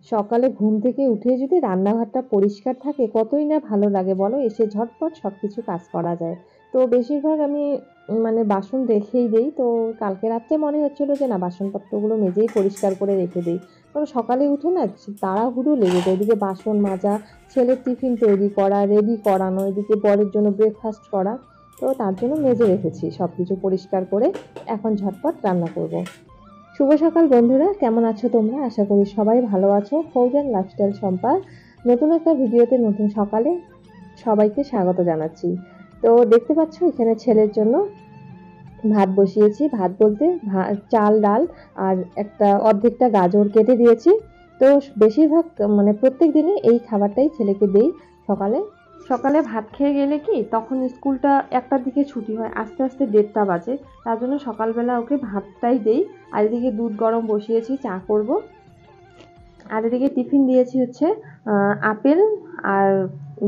সকালে ঘুম থেকে উঠে যদি রান্নাঘরটা পরিষ্কার থাকে কতই না ভালো লাগে বলো, এসে ঝটপট সবকিছু কাজ করা যায়। তো বেশিরভাগ আমি মানে বাসন রেখেই দেই। তো কালকে রাত্রে মনে হচ্ছিল যে না, বাসনপত্রগুলো মেজেই পরিষ্কার করে রেখে দিই। কারণ সকালে উঠে না তাড়াহুড়ো লেগে যায়, এদিকে বাসন মাজা, ছেলের টিফিন তৈরি করা, রেডি করানো, এদিকে বরের জন্য ব্রেকফাস্ট করা। তো তার জন্য মেজে রেখেছি সবকিছু পরিষ্কার করে, এখন ঝটপট রান্না করব। শুভ সকাল বন্ধুরা, কেমন আছো তোমরা? আশা করি সবাই ভালো আছো। ফৌজান লাইফস্টাইল শম্পা নতুন একটা ভিডিওতে নতুন সকালে সবাইকে স্বাগত জানাচ্ছি। তো দেখতে পাচ্ছ এখানে ছেলের জন্য ভাত বসিয়েছি। ভাত বলতে চাল ডাল আর একটা অর্ধেকটা গাজর কেটে দিয়েছি। তো বেশিরভাগ মানে প্রত্যেক দিনে এই খাবারটাই ছেলেকে দেই সকালে। সকালে ভাত খেয়ে গেলে কি তখন স্কুলটা একটার দিকে ছুটি হয়, আস্তে আস্তে 1:30 বাজে। তার জন্য সকালবেলা ওকে ভাতটাই দেই। আর এদিকে দুধ গরম বসিয়েছি, চা করব। আর এদিকে টিফিন দিয়েছি হচ্ছে আপেল আর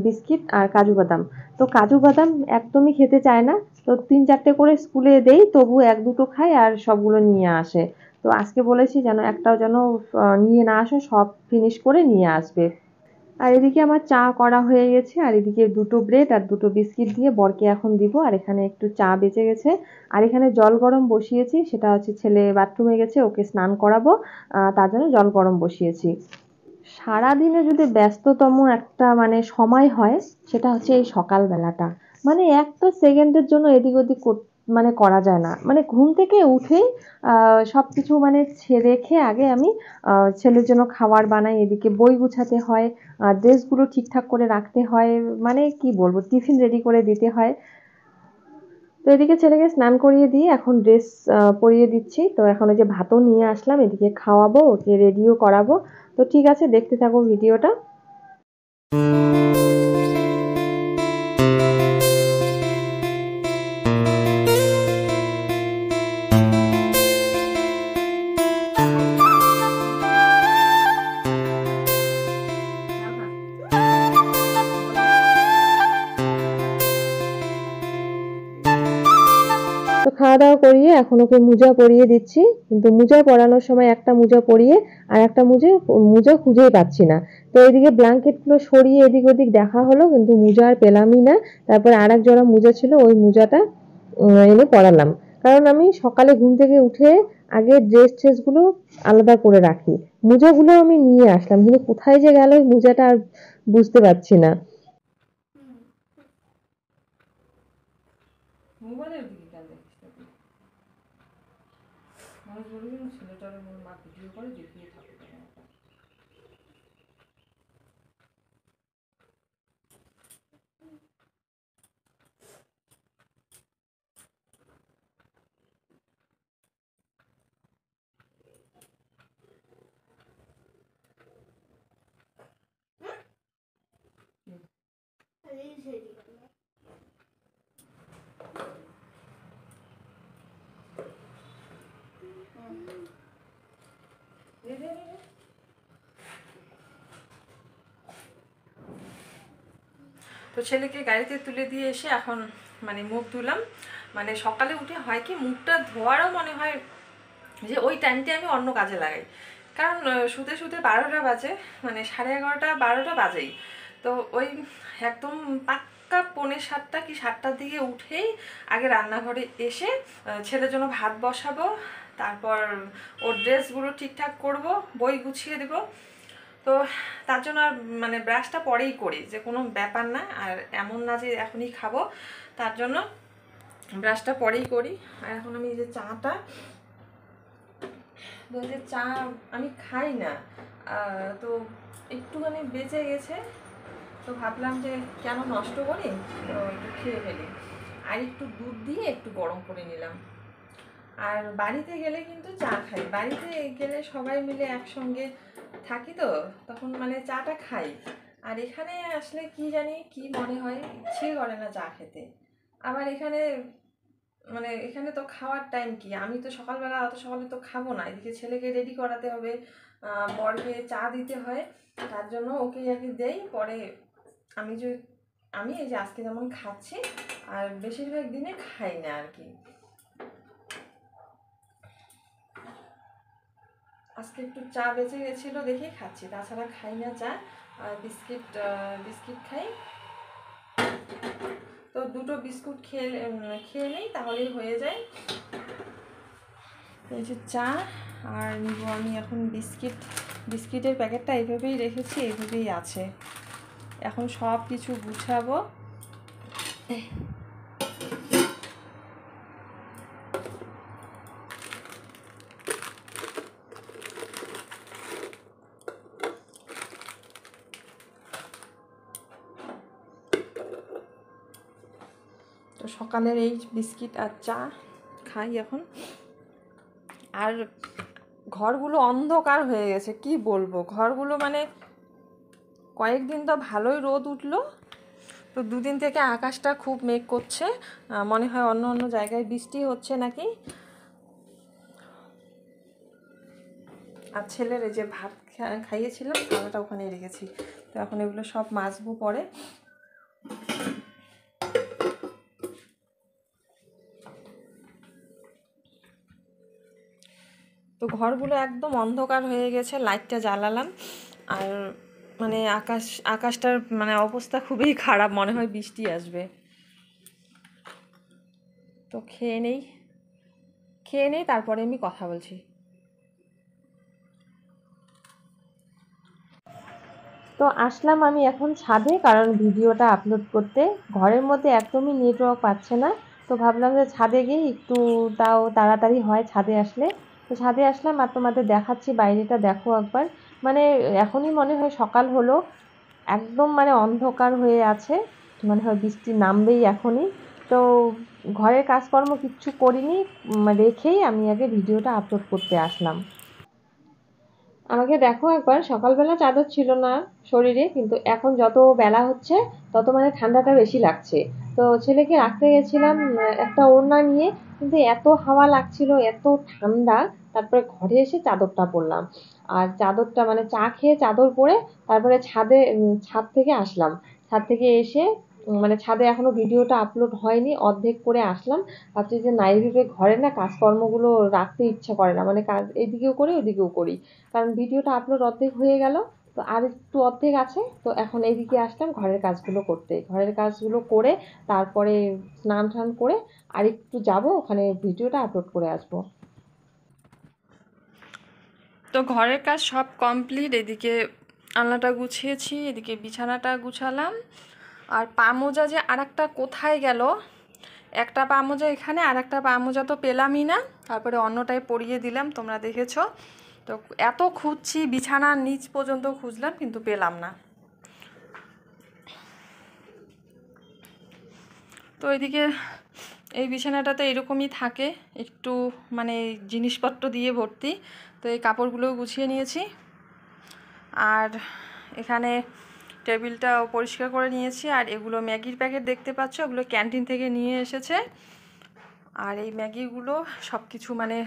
বিস্কিট আর কাজু বাদাম। তো কাজু বাদাম একদমই খেতে চায় না। তো 3-4টে করে স্কুলে দেই, তবু 1-2টো খায় আর সবগুলো নিয়ে আসে। তো আজকে বলেছি যেন একটাও যেন নিয়ে না আসে, সব ফিনিশ করে নিয়ে আসবে। আর এদিকে আমার চা করা হয়ে গেছে, আর এদিকে 2টো ব্রেড আর 2টো বিস্কিট দিয়ে বরকে এখন দিব। আর এখানে একটু চা বেঁচে গেছে। আর এখানে জল গরম বসিয়েছি, সেটা হচ্ছে ছেলে বাথরুমে গেছে, ওকে স্নান করাবো। তার জন্য জল গরম বসিয়েছি। সারাদিনে যদি ব্যস্ততম একটা মানে সময় হয়, সেটা হচ্ছে এই সকাল বেলাটা। মানে একটা সেকেন্ডের জন্য এদিক ওদিক মানে করা যায় না। মানে ঘুম থেকে উঠেই সবকিছু মানে রেখে আগে আমি ছেলের জন্য খাবার বানাই, এদিকে বই গুছাতে হয়, ড্রেসগুলো ঠিকঠাক করে রাখতে হয়। মানে কি বলবো, টিফিন রেডি করে দিতে হয়। তো এদিকে ছেলেকে স্নান করিয়ে দিয়ে এখন ড্রেস পরিয়ে দিচ্ছি। তো এখন ওই যে ভাতও নিয়ে আসলাম, এদিকে খাওয়াবো, ওকে রেডিও করাবো। তো ঠিক আছে, দেখতে থাকো ভিডিওটা। তো খাওয়া দাওয়া করিয়ে এখন ওকে মোজা পরিয়ে দিচ্ছি। কিন্তু মোজা পরানোর সময় একটা মোজা পরিয়ে আর একটা মোজা খুঁজেই পাচ্ছি না। তো এদিকে ব্ল্যাঙ্কেটগুলো সরিয়ে এদিক ওদিক দেখা হলো, কিন্তু মোজা আর পেলামই না। তারপরে আর এক জোড়া মোজা ছিল, ওই মোজাটা এনে পরালাম। কারণ আমি সকালে ঘুম থেকে উঠে আগে ড্রেস ট্রেসগুলো আলাদা করে রাখি। মোজাগুলো আমি নিয়ে আসলাম, কিন্তু কোথায় যে গেল ওই মোজাটা আর বুঝতে পারছি না। মোবাইলের দিকে কেন দেখিস না তুই? মানুষ বলবি না ছেলেটার মা ভিডিও করে দেখিয়ে থাকে কেন একটা। তো ছেলেকে গাড়িতে তুলে দিয়ে এসে এখন মানে মুখ ধুলাম। মানে সকালে উঠে হয় কি, মুখটা ধোয়ারও মনে হয় যে ওই টাইমটা আমি অন্য কাজে লাগাই। কারণ শুতে শুতে 12টা বাজে, মানে 11:30 12টা বাজেই। তো ওই একদম পাক্কা 6:45 কি 7টার দিকে উঠেই আগে রান্নাঘরে এসে ছেলের জন্য ভাত বসাবো। তারপর ওর ড্রেসগুলো ঠিকঠাক করব, বই গুছিয়ে দেবো। তো তার জন্য আর মানে ব্রাশটা পরেই করি, যে কোনো ব্যাপার না, আর এমন না যে এখনই খাবো। তার জন্য ব্রাশটা পরেই করি। আর এখন আমি এই যে চাটা, যে চা আমি খাই না, তো একটুখানি বেঁচে গেছে। তো ভাবলাম যে কেন নষ্ট করি, তো একটু খেয়ে ফেলি। আর একটু দুধ দিয়ে একটু গরম করে নিলাম। আর বাড়িতে গেলে কিন্তু চা খাই, বাড়িতে গেলে সবাই মিলে একসঙ্গে থাকি, তো তখন মানে চাটা খাই। আর এখানে আসলে কি জানি কি মনে হয়, ইচ্ছে করে না চা খেতে। আবার এখানে মানে এখানে তো খাওয়ার টাইম কি, আমি তো সকালবেলা অত সকালে তো খাবো না, এদিকে ছেলেকে রেডি করাতে হবে, বরকে চা দিতে হয়। তার জন্য ওকে আগে দেই, পরে আমি যে আমি এই যে আজকে যেমন খাচ্ছি, আর বেশিরভাগ দিনে খাই না আর কি। আজকে একটু চা বেঁচে গেছিলো দেখেই খাচ্ছি, তাছাড়া খাই না চা। আর বিস্কিট খাই। তো দুটো বিস্কুট খেয়ে নেই, তাহলেই হয়ে যায়। এই যে চা, আর নিব আমি এখন বিস্কিটের প্যাকেটটা এইভাবেই রেখেছি, এইভাবেই আছে। এখন সব কিছু গুছাবো। তো সকালের এই বিস্কিট আর চা খাই এখন। আর ঘরগুলো অন্ধকার হয়ে গেছে, কি বলবো, ঘরগুলো মানে কয়েকদিন তো ভালোই রোদ উঠলো, তো দুদিন থেকে আকাশটা খুব মেঘ করছে। মনে হয় অন্য অন্য জায়গায় বৃষ্টি হচ্ছে নাকি। আর ছেলের এই যে ভাত খাইয়েছিলাম, থালাটা ওখানে রেখেছি। তো এখন এগুলো সব মাজবো পরে। তো ঘরগুলো একদম অন্ধকার হয়ে গেছে, লাইটটা জ্বালালাম। আর মানে আকাশটার মানে অবস্থা খুবই খারাপ, মনে হয় বৃষ্টি আসবে। তো খেয়ে নেই তারপরে আমি কথা বলছি। তো আসলাম আমি এখন ছাদে, কারণ ভিডিওটা আপলোড করতে। ঘরের মধ্যে একদমই নেটওয়ার্ক পাচ্ছে না, তো ভাবলাম যে ছাদে গিয়ে একটু তাও তাড়াতাড়ি হয় ছাদে আসলে। তো ছাদে আসলাম আর তোমাদের দেখাচ্ছি, বাইরেটা দেখো একবার। মানে এখনই মনে হয় সকাল হলো, একদম মানে অন্ধকার হয়ে আছে, মনে হয় বৃষ্টি নামবেই এখনই। তো ঘরের কাজকর্ম কিচ্ছু করিনি, রেখেই আমি আগে ভিডিওটা আপলোড করতে আসলাম। আমাকে দেখো একবার, সকালবেলা চাদর ছিল না শরীরে, কিন্তু এখন যত বেলা হচ্ছে তত মানে ঠান্ডাটা বেশি লাগছে। তো ছেলেকে রাখতে গেছিলাম একটা ওড়না নিয়ে, কিন্তু এত হাওয়া লাগছিল, এত ঠান্ডা। তারপরে ঘরে এসে চাদরটা পরলাম। আর চাদরটা মানে চা খেয়ে চাদর পরে তারপরে ছাদ থেকে আসলাম। ছাদ থেকে এসে মানে ছাদে এখনো ভিডিওটা আপলোড হয়নি, অর্ধেক করে আসলাম। ভাবছি যে না, এইভাবে ঘরে না কাজকর্মগুলো রাখতে ইচ্ছা করে না, মানে কাজ এদিকেও করি ওদিকেও করি। কারণ ভিডিওটা আপলোড অর্ধেক হয়ে গেল, তো আর একটু অর্ধেক আছে। তো এখন এইদিকে আসলাম ঘরের কাজগুলো করতে, ঘরের কাজগুলো করে তারপরে স্নান টান করে আর একটু যাবো ওখানে, ভিডিওটা আপলোড করে আসবো। তো ঘরের কাজ সব কমপ্লিট, এদিকে আলনাটা গুছিয়েছি, এদিকে বিছানাটা গুছালাম। আর পা মোজা যে আর একটা কোথায় গেল, একটা পা মোজা এখানে, আর একটা পা মোজা তো পেলামই না। তারপরে অন্যটায় পরিয়ে দিলাম, তোমরা দেখেছো। তো এত খুঁজছি, বিছানার নিচ পর্যন্ত খুঁজলাম, কিন্তু পেলাম না। তো এদিকে এই বিছানাটাতে এরকমই থাকে, একটু মানে জিনিসপত্র দিয়ে ভর্তি। তো এই কাপড়গুলোও গুছিয়ে নিয়েছি। আর এখানে টেবিলটাও পরিষ্কার করে নিয়েছি। আর এগুলো ম্যাগির প্যাকেট দেখতে পাচ্ছ, ওগুলো ক্যান্টিন থেকে নিয়ে এসেছে। আর এই ম্যাগিগুলো সব কিছু মানে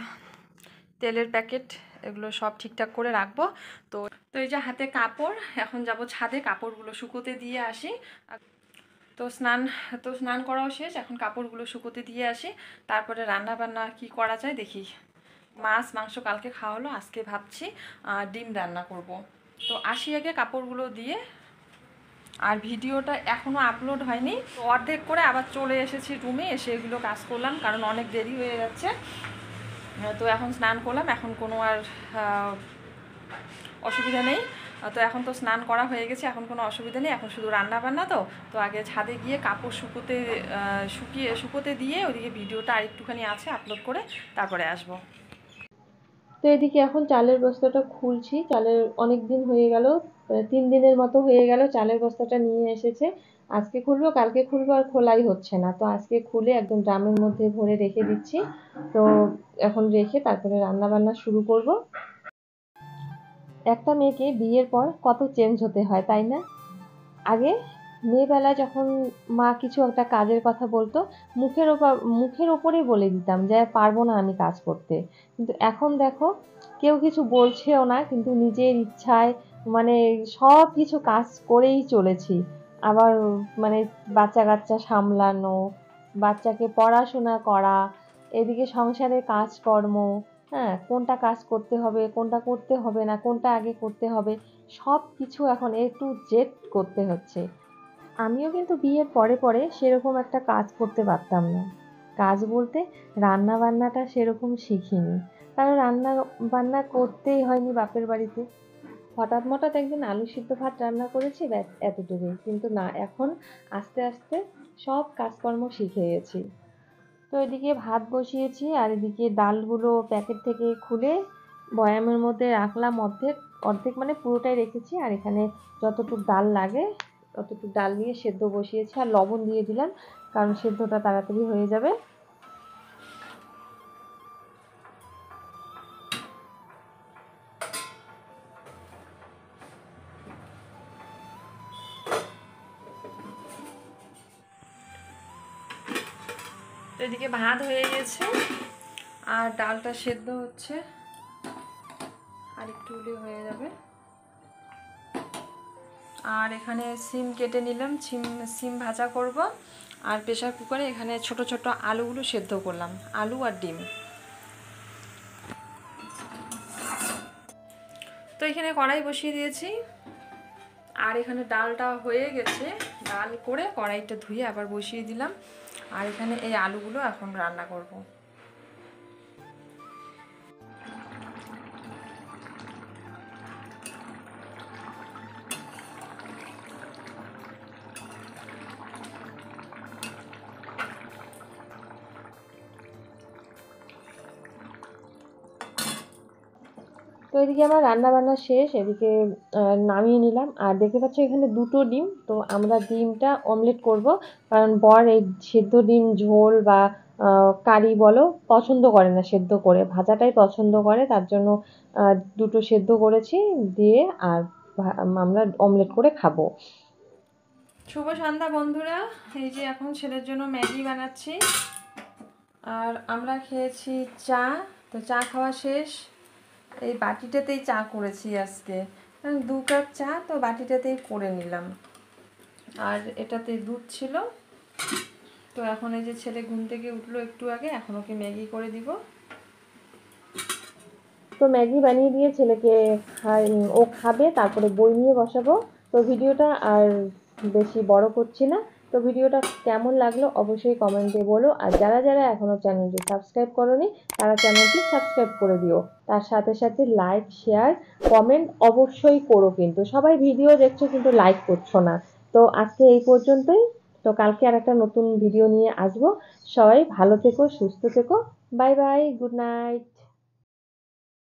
তেলের প্যাকেট, এগুলো সব ঠিকঠাক করে রাখবো। তো তো এই যে হাতে কাপড়, এখন যাব ছাদে কাপড়গুলো শুকোতে দিয়ে আসি। তো স্নান করাও শেষ, এখন কাপড়গুলো শুকোতে দিয়ে আসি। তারপরে রান্না বান্না কি করা যায় দেখি। মাছ মাংস কালকে খাওয়া হলো, আজকে ভাবছি ডিম রান্না করব। তো আসি আগে কাপড়গুলো দিয়ে। আর ভিডিওটা এখনও আপলোড হয়নি, তো অর্ধেক করে আবার চলে এসেছি রুমে, এসে এগুলো কাজ করলাম, কারণ অনেক দেরি হয়ে যাচ্ছে। তো এখন স্নান করলাম, এখন কোনো আর অসুবিধা নেই। তো এখন তো স্নান করা হয়ে গেছে, এখন কোনো অসুবিধা নেই, এখন শুধু রান্না বান্না। তো আগে ছাদে গিয়ে কাপড় শুকোতে দিয়ে ওইদিকে ভিডিওটা আর একটুখানি আছে আপলোড করে তারপরে আসবো। তো এদিকে এখন চালের বস্তাটা খুলছি, চালের অনেক দিন হয়ে গেল, 3 দিনের মতো হয়ে গেল চালের বস্তাটা নিয়ে এসেছে। আজকে খুলবো কালকে খুলবো আর খোলাই হচ্ছে না, তো আজকে খুলে একদম ড্রামের মধ্যে ভরে রেখে দিচ্ছি। তো এখন রেখে তারপরে রান্না বান্না শুরু করব। একটা মেয়েকে বিয়ের পর কত চেঞ্জ হতে হয়, তাই না? আগে মেয়েবেলায় যখন মা কিছু একটা কাজের কথা বলতো, মুখের ওপরেই বলে দিতাম যে পারবো না আমি কাজ করতে। কিন্তু এখন দেখো, কেউ কিছু বলছেও না, কিন্তু নিজের ইচ্ছায় মানে সব কিছু কাজ করেই চলেছি। আবার মানে বাচ্চা কাচ্চা সামলানো, বাচ্চাকে পড়াশোনা করা, এদিকে সংসারের কাজকর্ম, হ্যাঁ, কোনটা কাজ করতে হবে, কোনটা করতে হবে না, কোনটা আগে করতে হবে, সব কিছু এখন A to Z করতে হচ্ছে। আমিও কিন্তু বিয়ের পরে সেরকম একটা কাজ করতে পারতাম না। কাজ বলতে রান্না-বান্নাটা সেরকম শিখিনি। কারণ রান্না-বান্না করতেই হয়নি বাপের বাড়িতে। হঠাৎ একদিন আলু সিদ্ধ ভাত রান্না করেছি, ব্যাস এতটুকুই। কিন্তু না, এখন আস্তে সব কাজকর্ম শিখে গেছি। তো এদিকে ভাত বসিয়েছি আর এদিকে ডালগুলো প্যাকেট থেকে খুলে বয়ামের মধ্যে রাখলাম অর্ধেক মানে পুরোটাই রেখেছি। আর এখানে যতটুক ডাল লাগে ততটুক ডাল নিয়ে সেদ্ধ বসিয়েছি আর লবণ দিয়ে দিলাম, কারণ সেদ্ধটা তাড়াতাড়ি হয়ে যাবে। তো এদিকে ভাত হয়ে গেছে আর ডালটা সেদ্ধ হচ্ছে, আর একটু হলেই হয়ে যাবে। আর এখানে সিম কেটে নিলাম, সিম ভাজা করব। আর প্রেসার কুকারে এখানে ছোট ছোট আলুগুলো সেদ্ধ করলাম, আলু আর ডিম। তো এখানে কড়াই বসিয়ে দিয়েছি আর এখানে ডালটা হয়ে গেছে। ডাল করে কড়াইটা ধুয়ে আবার বসিয়ে দিলাম। আর এখানে এই আলুগুলো এখন রান্না করব। তো এদিকে আমার রান্না বান্না শেষ। এদিকে নামিয়ে নিলাম। আর দেখতে পাচ্ছ এখানে দুটো ডিম। তো আমরা ডিমটা অমলেট করব, কারণ বর এই সেদ্ধ ডিম ঝোল বা কারি বলো পছন্দ করে না, সেদ্ধ করে ভাজাটাই পছন্দ করে। তার জন্য দুটো সেদ্ধ করেছি দিয়ে আর আমরা অমলেট করে খাবো। শুভ সন্ধ্যা বন্ধুরা, এই যে এখন ছেলের জন্য ম্যাগি বানাচ্ছি আর আমরা খেয়েছি চা। তো চা খাওয়া শেষ। এই বাটিটাতেই চা করেছি আজকে, 2 কাপ চা, তো বাটিটাতেই করে নিলাম। আর এটাতে দুধ ছিল। তো এখন এই যে ছেলে ঘুম থেকে উঠলো একটু আগে, এখন ওকে ম্যাগি করে দিব। তো ম্যাগি বানিয়ে দিয়ে ছেলেকে ও খাবে, তারপরে বই নিয়ে বসাবো। তো ভিডিওটা আর বেশি বড় করছি না। তো ভিডিওটা কেমন লাগলো অবশ্যই কমেন্টে বলো। আর যারা এখনো চ্যানেলটি সাবস্ক্রাইব করোনি তারা চ্যানেলটি সাবস্ক্রাইব করে দিও। তার সাথে লাইক শেয়ার কমেন্ট অবশ্যই করো, কিন্তু সবাই ভিডিও দেখছো কিন্তু লাইক করছো না। তো আজকে এই পর্যন্তই। তো কালকে আর একটা নতুন ভিডিও নিয়ে আসবো। সবাই ভালো থেকো, সুস্থ থেকো। Bye bye, good night.